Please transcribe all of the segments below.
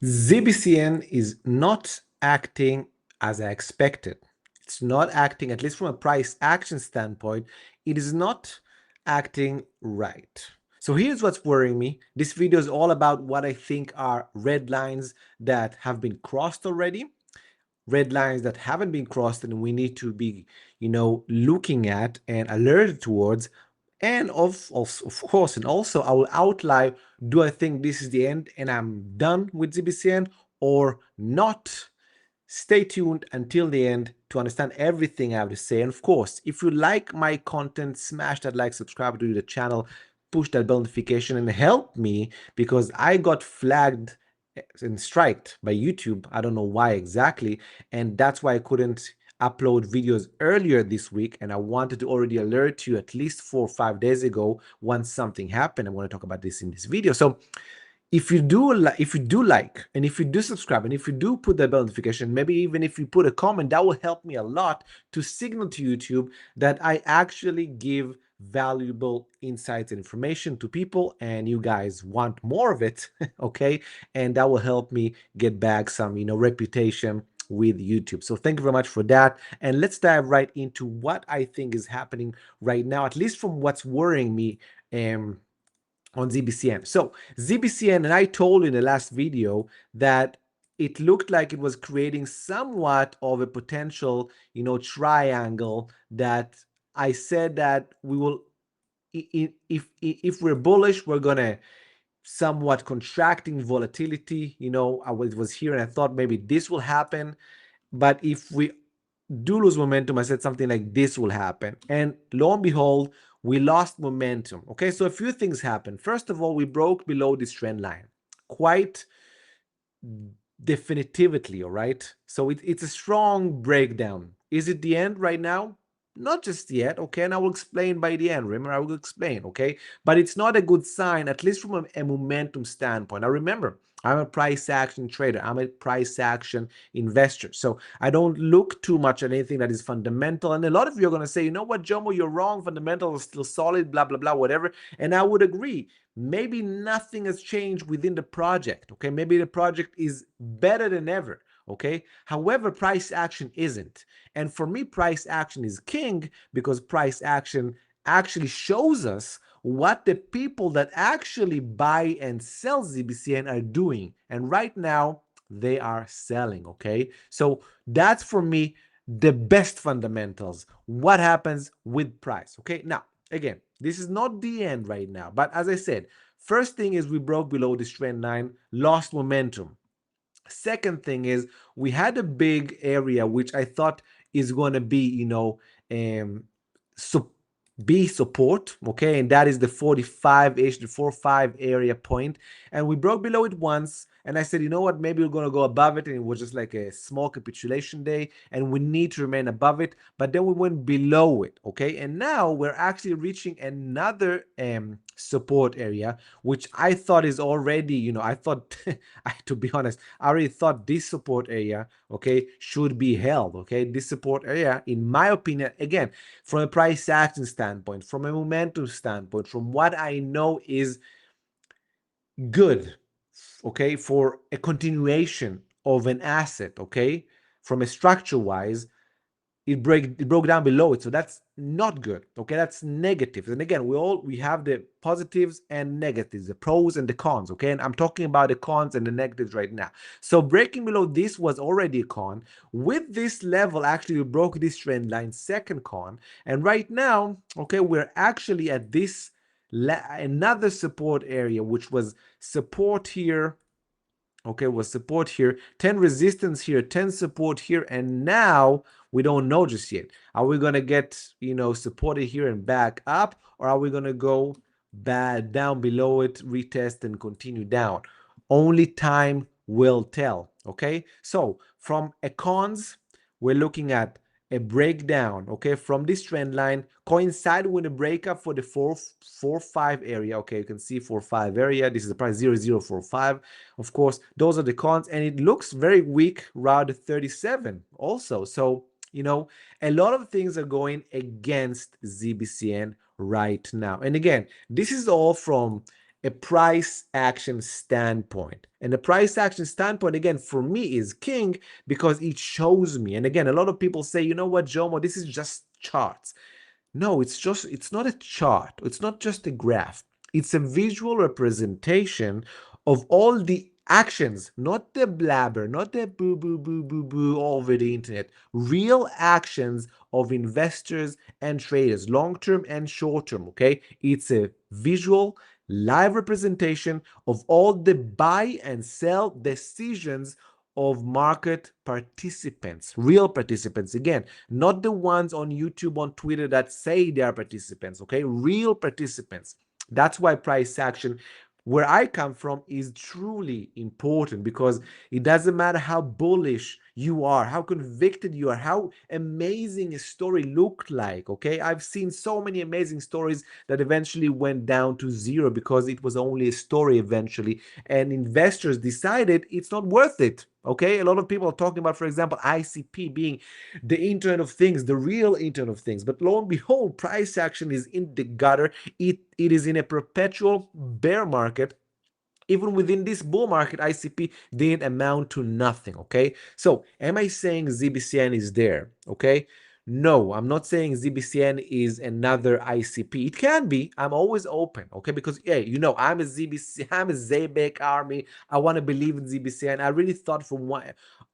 ZBCN is not acting as I expected. It's not acting, at least from a price action standpoint, it is not acting right. So here's what's worrying me. This video is all about what I think are red lines that have been crossed already, red lines that haven't been crossed and we need to be, looking at and alerted towards. And of course, and also I will outline, do I think this is the end and I'm done with ZBCN or not? Stay tuned until the end to understand everything I have to say. And of course, if you like my content, smash that like, subscribe to the channel, push that bell notification, and help me because I got flagged and striked by YouTube. I don't know why exactly. And that's why I couldn't upload videos earlier this week. And I wanted to already alert you at least 4 or 5 days ago once something happened. I want to talk about this in this video. So if you do like, and if you do subscribe, and if you do put the bell notification, maybe even if you put a comment, that will help me a lot to signal to YouTube that I actually give valuable insights and information to people and you guys want more of it. Okay, and that will help me get back some reputation with YouTube. So thank you very much for that, and let's dive right into what I think is happening right now, at least from what's worrying me on ZBCN. So ZBCN, and I told you in the last video that it looked like it was creating somewhat of a potential, triangle that I said that we will, if we're bullish, we're gonna somewhat contracting volatility. I was here and I thought maybe this will happen, but if we do lose momentum, I said something like this will happen. And lo and behold, we lost momentum. Okay, so a few things happened. First of all, we broke below this trend line quite definitively, all right? So it's a strong breakdown. Is it the end right now? Not just yet, okay? And I will explain by the end. Remember, I will explain, okay? But it's not a good sign, at least from a momentum standpoint. Now, remember, I'm a price action trader. I'm a price action investor. So I don't look too much at anything that is fundamental. And a lot of you are going to say, you know what, Jomo, you're wrong. Fundamentals are still solid, blah, blah, blah, whatever. And I would agree. Maybe nothing has changed within the project, okay? Maybe the project is better than ever, okay? However, price action isn't. And for me, price action is king because price action actually shows us what the people that actually buy and sell ZBCN are doing. And right now, they are selling, okay? So that's for me the best fundamentals. What happens with price, okay? Now, again, this is not the end right now, but as I said, first thing is we broke below this trend line, lost momentum. Second thing is we had a big area which I thought is going to be, support, okay, and that is the 45-ish, the 45 area point, and we broke below it once, and I said, you know what, maybe we're going to go above it, and it was just like a small capitulation day, and we need to remain above it, but then we went below it, okay, and now we're actually reaching another support area, which I thought is already, I thought, to be honest, I already thought this support area, okay, should be held, okay, this support area, in my opinion, again, from a price action standpoint, from a momentum standpoint, from what I know is good, okay, for a continuation of an asset, okay, from a structure wise, it broke down below it, so that's not good, okay, that's negative. And again, we have the positives and negatives, the pros and the cons, okay, and I'm talking about the cons and the negatives right now. So breaking below this was already a con. With this level, actually we broke this trend line, second con, and right now, okay, we're actually at this another support area, which was support here, okay, was support here, 10 resistance here, 10 support here, and now we don't know just yet. Are we going to get, supported here and back up, or are we going to go back down below it, retest, and continue down? Only time will tell, okay? So from a cons, we're looking at a breakdown, okay, from this trend line, coincide with a breakup for the 4-5 area, okay, you can see 4-5 area, this is the price 0045, of course, those are the cons, and it looks very weak around 37 also, so, a lot of things are going against ZBCN right now, and again, this is all from a price action standpoint. And the price action standpoint, again, for me is king because it shows me. And again, a lot of people say, you know what, Jomo, this is just charts. No, it's not a chart. It's not just a graph. It's a visual representation of all the actions, not the blabber, not the boo, boo, boo, boo, boo all over the internet. Real actions of investors and traders, long term and short term. Okay. It's a visual, live representation of all the buy and sell decisions of market participants, real participants. Again, not the ones on YouTube, on Twitter that say they are participants, okay? Real participants. That's why price action, where I come from, is truly important because it doesn't matter how bullish you are, how convicted you are, how amazing a story looked like, okay? I've seen so many amazing stories that eventually went down to zero because it was only a story eventually, and investors decided it's not worth it, okay? A lot of people are talking about, for example, ICP being the Internet of Things, the real Internet of Things. But lo and behold, price action is in the gutter. It is in a perpetual bear market. Even within this bull market, ICP didn't amount to nothing, okay? So am I saying ZBCN is there, okay? No, I'm not saying ZBCN is another ICP. It can be. I'm always open, okay? Because, hey, you know, I'm a ZBEC army. I want to believe in ZBCN. I really thought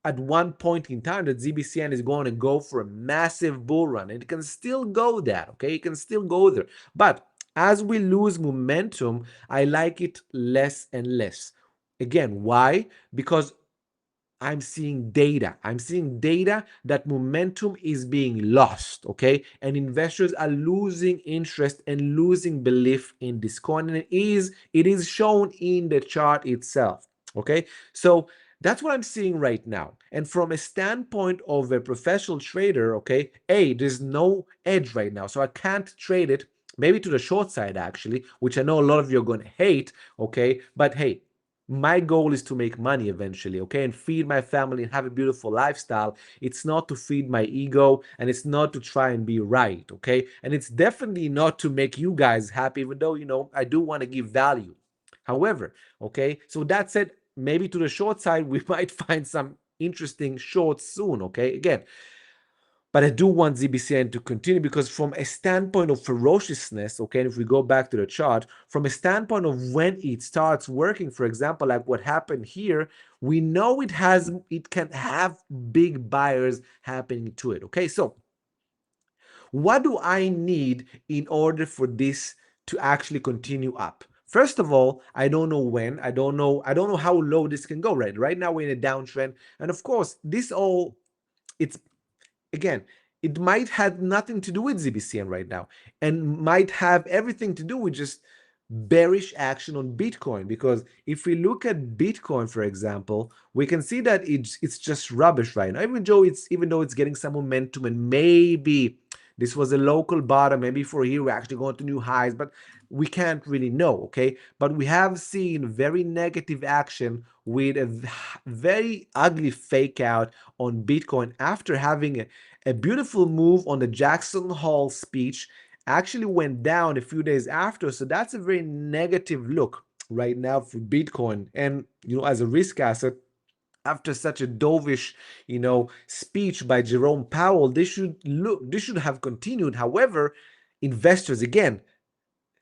at one point in time that ZBCN is going to go for a massive bull run. And it can still go that, okay? It can still go there. But as we lose momentum, I like it less and less. Again, why? Because I'm seeing data. I'm seeing data that momentum is being lost, okay? And investors are losing interest and losing belief in this coin. And it is shown in the chart itself, okay? So that's what I'm seeing right now. And from a standpoint of a professional trader, okay, there's no edge right now. So I can't trade it, maybe to the short side actually, which I know a lot of you are going to hate, okay? But hey, my goal is to make money eventually, okay, and feed my family and have a beautiful lifestyle. It's not to feed my ego, and it's not to try and be right, okay? And it's definitely not to make you guys happy, even though, you know, I do want to give value. However, okay, so that said, maybe to the short side, we might find some interesting shorts soon, okay? Again, but I do want ZBCN to continue because from a standpoint of ferociousness, okay, if we go back to the chart, from a standpoint of when it starts working, for example, like what happened here, we know it can have big buyers happening to it, okay? So what do I need in order for this to actually continue up? First of all, I don't know when. I don't know how low this can go, right? Right now we're in a downtrend. And of course, it's again, it might have nothing to do with ZBCN right now and might have everything to do with just bearish action on Bitcoin. Because if we look at Bitcoin, for example, we can see that it's just rubbish right now. Even though it's getting some momentum, and maybe this was a local bottom, maybe for here we're actually going to new highs, but we can't really know, okay? But we have seen very negative action with a very ugly fake out on Bitcoin after having a beautiful move on the Jackson Hole speech. Actually went down a few days after. So that's a very negative look right now for Bitcoin. And, you know, as a risk asset, after such a dovish, you know, speech by Jerome Powell, this should have continued. However, investors again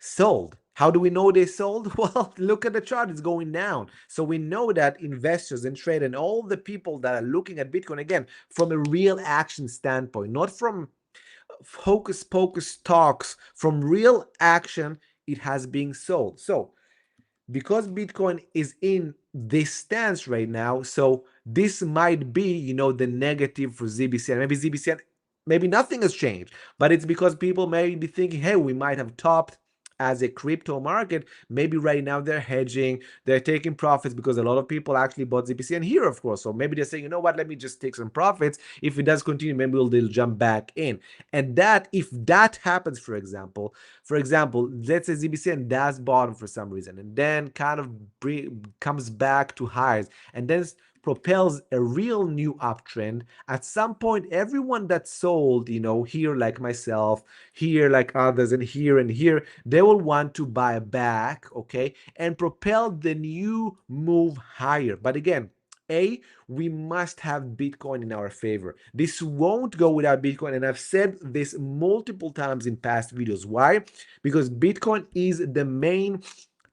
sold. How do we know they sold? Well, look at the chart, it's going down. So we know that investors and trade and all the people that are looking at Bitcoin, again, from a real action standpoint, not from hocus pocus talks, from real action, it has been sold. So because Bitcoin is in this stance right now, so this might be, you know, the negative for ZBCN. Maybe ZBCN, maybe nothing has changed, but it's because people may be thinking, hey, we might have topped as a crypto market. Maybe right now they're hedging, they're taking profits because a lot of people actually bought ZBCN here, of course. So maybe they're saying, you know what, let me just take some profits. If it does continue, maybe they'll jump back in. And that, if that happens, for example, let's say ZBCN does bottom for some reason and then kind of comes back to highs and then propels a real new uptrend, at some point, everyone that sold, here like myself, here like others, and here, they will want to buy back, okay, and propel the new move higher. But again, we must have Bitcoin in our favor. This won't go without Bitcoin, and I've said this multiple times in past videos. Why? Because Bitcoin is the main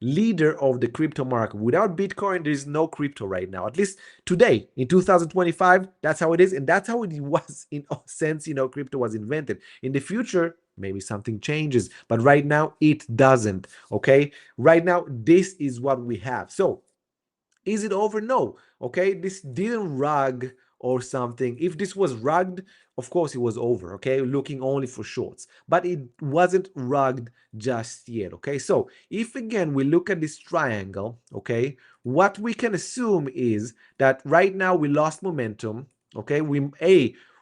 leader of the crypto market. Without Bitcoin, there is no crypto right now. At least today, in 2025, that's how it is, and that's how it was in a sense, crypto was invented. In the future, maybe something changes, but right now it doesn't, okay? Right now, this is what we have. So, is it over? No. Okay, this didn't rug or something. If this was rugged, of course it was over. Okay, looking only for shorts, but it wasn't rugged just yet. Okay, so if again we look at this triangle, okay, what we can assume is that right now we lost momentum. Okay, we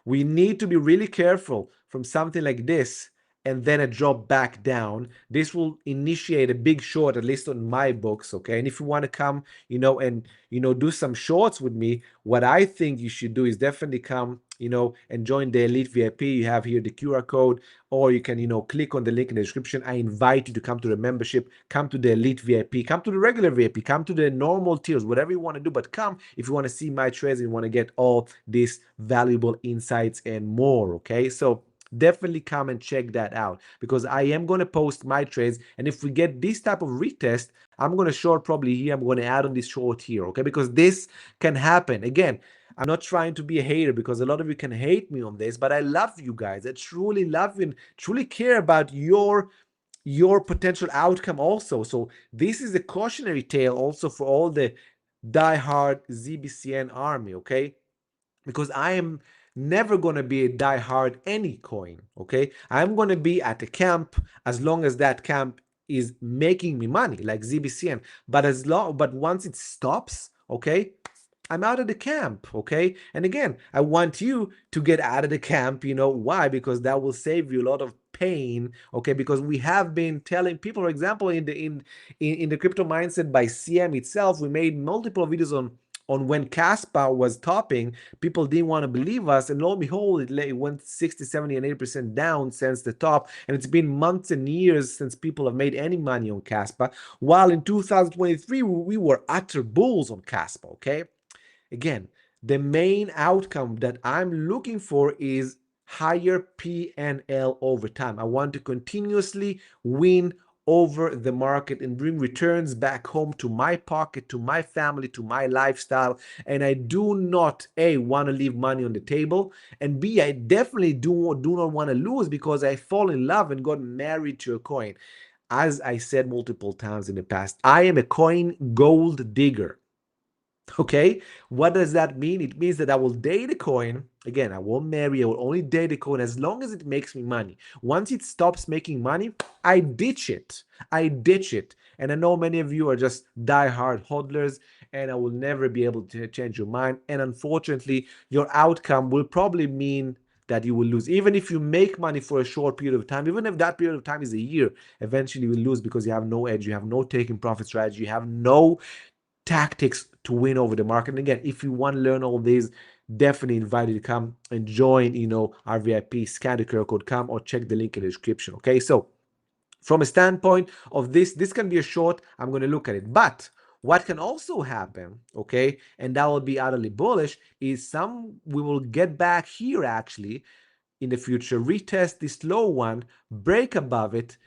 need to be really careful from something like this and then a drop back down. This will initiate a big short, at least on my books, okay? And if you want to come, and, do some shorts with me, what I think you should do is definitely come, and join the Elite VIP. You have here the QR code, or you can, click on the link in the description. I invite you to come to the membership, come to the Elite VIP, come to the regular VIP, come to the normal tiers, whatever you want to do, but come if you want to see my trades and you want to get all these valuable insights and more, okay? So definitely come and check that out, because I am going to post my trades, and if we get this type of retest, I'm going to short probably here. I'm going to add on this short here, okay, because this can happen. Again, I'm not trying to be a hater, because a lot of you can hate me on this, but I love you guys. I truly love you and truly care about your potential outcome also. So this is a cautionary tale also for all the diehard ZBCN army, okay? Because I am never going to be a die-hard any coin, okay? I'm going to be at a camp as long as that camp is making me money, like ZBCN. But once it stops, okay, I'm out of the camp, okay? And again, I want you to get out of the camp. Why? Because that will save you a lot of pain, okay? Because we have been telling people, for example, in the crypto mindset by CM itself, we made multiple videos on when Caspa was topping. People didn't want to believe us, and lo and behold, it went 60, 70, and 80% down since the top, and it's been months and years since people have made any money on Caspa, while in 2023, we were utter bulls on Caspa, okay? Again, the main outcome that I'm looking for is higher PNL over time. I want to continuously win over the market and bring returns back home to my pocket, to my family, to my lifestyle. And I do not, A, want to leave money on the table, and B, I definitely do not want to lose, because I fall in love and got married to a coin. As I said multiple times in the past, I am a coin gold digger. Okay, what does that mean? It means that I will date a coin. Again, I won't marry, I will only date a coin as long as it makes me money. Once it stops making money, I ditch it. I ditch it. And I know many of you are just die-hard hodlers, and I will never be able to change your mind. And unfortunately, your outcome will probably mean that you will lose. Even if you make money for a short period of time, even if that period of time is a year, eventually you will lose, because you have no edge, you have no taking profit strategy, you have no tactics to win over the market. And again, if you want to learn all these, definitely invite you to come and join, our VIP. Scan the QR code, come or check the link in the description. Okay, so from a standpoint of this can be a short. I'm going to look at it, but what can also happen, okay, and that will be utterly bullish, is we will get back here actually in the future, retest this low one, break above it,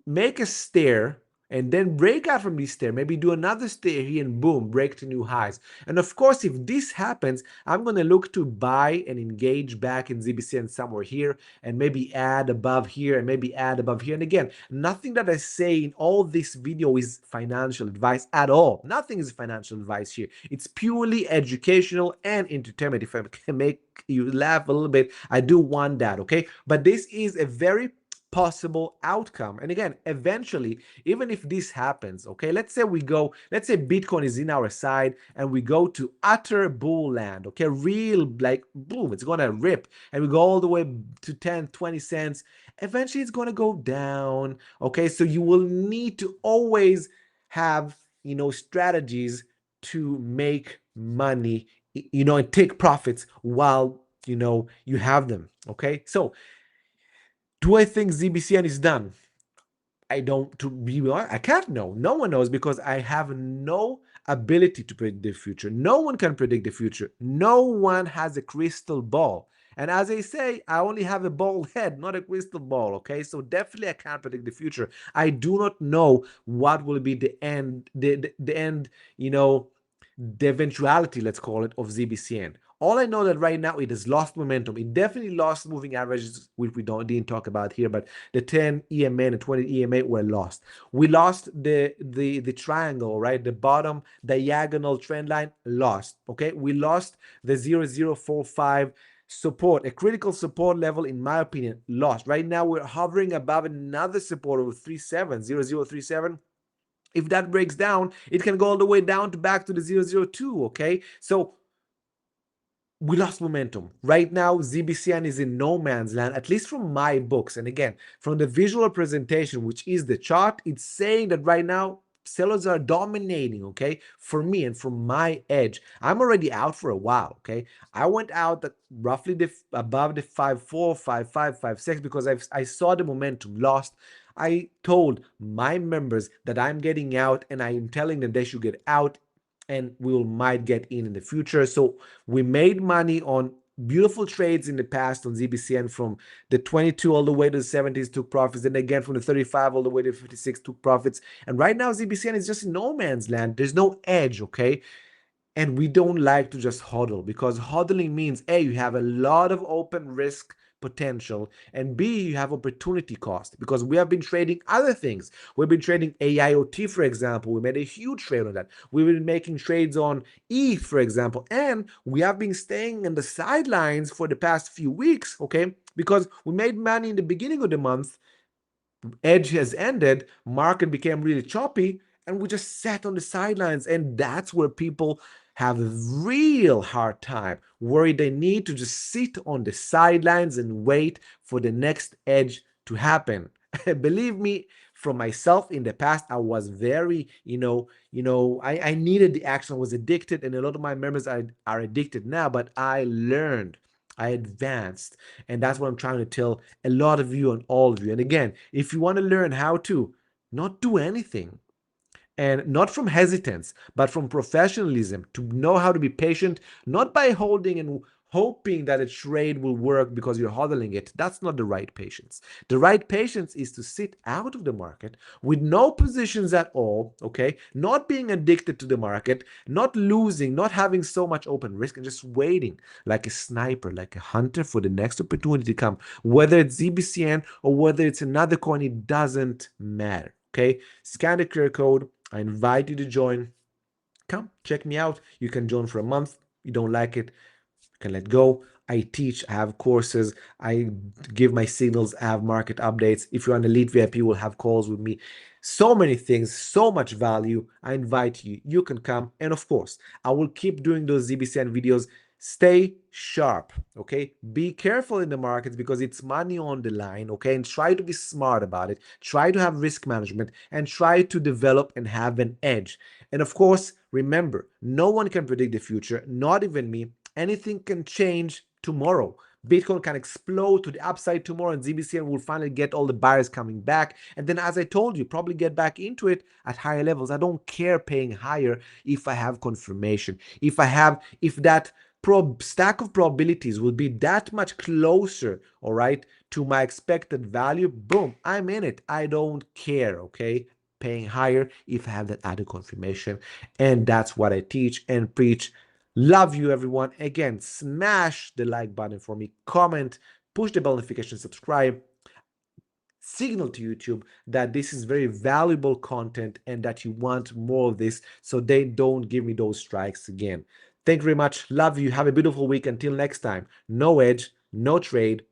make a stair, and then break out from this stair, maybe do another stair here, and boom, break to new highs. And of course, if this happens, I'm going to look to buy and engage back in ZBCN somewhere here, and maybe add above here, and maybe add above here. And again, nothing that I say in all this video is financial advice at all. Nothing is financial advice here. It's purely educational and entertainment. If I can make you laugh a little bit, I do want that, okay? But this is a very possible outcome. And again, eventually, even if this happens, okay, let's say Bitcoin is in our side and we go to utter bull land, okay, real, like, boom, it's gonna rip, and we go all the way to 10, 20 cents, eventually it's gonna go down, okay? So you will need to always have, strategies to make money, and take profits while, you have them. Okay. So do I think ZBCN is done? I don't, to be honest, I can't know. No one knows because I have no ability to predict the future. No one can predict the future. No one has a crystal ball. And as I say, I only have a bald head, not a crystal ball. Okay. So definitely I can't predict the future. I do not know what will be the end, the end, the eventuality, let's call it, of ZBCN. All I know that right now it has lost momentum. It definitely lost moving averages, which we didn't talk about here, but the 10 EMA and the 20 EMA were lost. We lost the triangle, right? The bottom diagonal trend line lost. Okay, we lost the 0045 support, a critical support level, in my opinion, lost. Right now we're hovering above another support of 0037. If that breaks down, it can go all the way down to back to the 002. Okay, so we lost momentum. Right now, ZBCN is in no man's land, at least from my books. And again, from the visual presentation, which is the chart, it's saying that right now, sellers are dominating, okay, for me and from my edge. I'm already out for a while, okay? I went out at roughly above the 5.4, 5.5, 5.6 because I saw the momentum lost. I told my members that I'm getting out and I'm telling them they should get out, and we might get in the future. So we made money on beautiful trades in the past on ZBCN from the 22 all the way to the 70s, took profits. Then again from the 35 all the way to 56, took profits. And right now ZBCN is just in no man's land. There's no edge, okay? And we don't like to just hodl, because hodling means A, you have a lot of open risk potential, and B, you have opportunity cost, because we have been trading other things. We've been trading AIoT, for example. We made a huge trade on that. We've been making trades on ETH, for example, and we have been staying in the sidelines for the past few weeks, okay, because we made money in the beginning of the month. Edge has ended, market became really choppy, and we just sat on the sidelines. And that's where people have a real hard time, where they need to just sit on the sidelines and wait for the next edge to happen. Believe me, from myself in the past, I was very, I needed the action. I was addicted, and a lot of my members are addicted now, but I learned. I advanced, and that's what I'm trying to tell a lot of you and all of you. And again, if you want to learn how to not do anything, and not from hesitance, but from professionalism, to know how to be patient, not by holding and hoping that a trade will work because you're hodling it. That's not the right patience. The right patience is to sit out of the market with no positions at all, okay? Not being addicted to the market, not losing, not having so much open risk, and just waiting like a sniper, like a hunter for the next opportunity to come. Whether it's ZBCN or whether it's another coin, it doesn't matter, okay? Scan the QR code. I invite you to join. Come, check me out. You can join for a month. You don't like it, you can let go. I teach, I have courses, I give my signals, I have market updates. If you're an elite VIP, you will have calls with me. So many things, so much value. I invite you. You can come. And of course, I will keep doing those ZBCN videos. Stay sharp, okay? Be careful in the markets because it's money on the line, okay? And try to be smart about it. Try to have risk management and try to develop and have an edge. And of course, remember, no one can predict the future, not even me. Anything can change tomorrow. Bitcoin can explode to the upside tomorrow, and ZBCN will finally get all the buyers coming back. And then, as I told you, probably get back into it at higher levels. I don't care paying higher if I have confirmation. If that stack of probabilities will be that much closer, all right, to my expected value, boom, I'm in it. I don't care, okay? Paying higher if I have that added confirmation. And that's what I teach and preach. Love you, everyone. Again, smash the like button for me, comment, push the bell notification, subscribe, signal to YouTube that this is very valuable content and that you want more of this, so they don't give me those strikes again. Thank you very much. Love you. Have a beautiful week. Until next time, no edge, no trade,